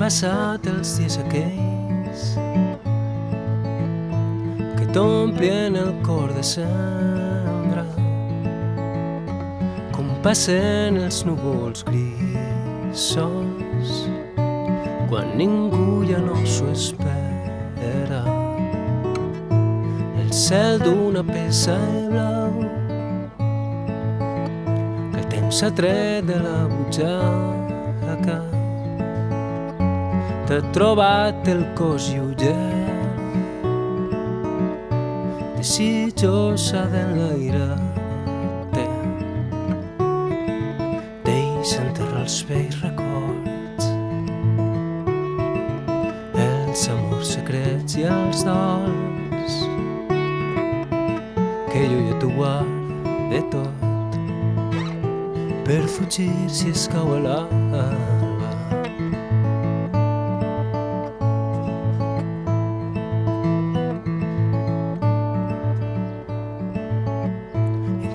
passat els dies aquells que t'omplien el cor de cendra, com passen els núvols grisos quan ningú ja no s'ho espera. El cel d'una peça blau que el temps s'ha tret de la butxaca. T'ha trobat el cos lleuger, desitjosa d'enlairar-te. Deixa enterrar els vells records, els amors secrets i els dols, que jo ja t'ho guarde tot per fugir si escau a l'alba.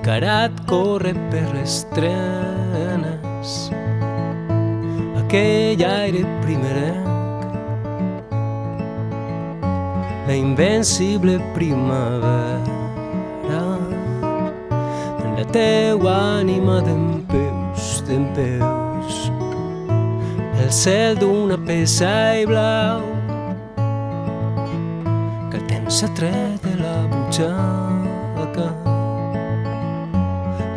Encara et corre per les trenes aquell aire primerenc, la invencible primavera en la teua ànima dempeus, dempeus. El cel d'una peça blau que el temps s'ha tret de la butxaca.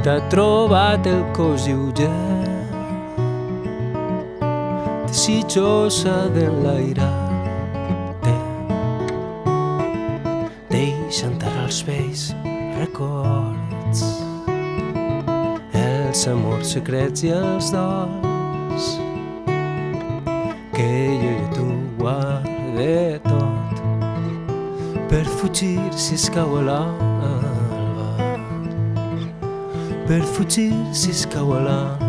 T'ha trobat el cos lleuger, desitjosa d'enlairar-te. Deixa enterrar els vells records, els amors secrets i els dols, que jo ja t'ho guarde tot per fugir si escau a l'alba, per fugir si escau a l'alba.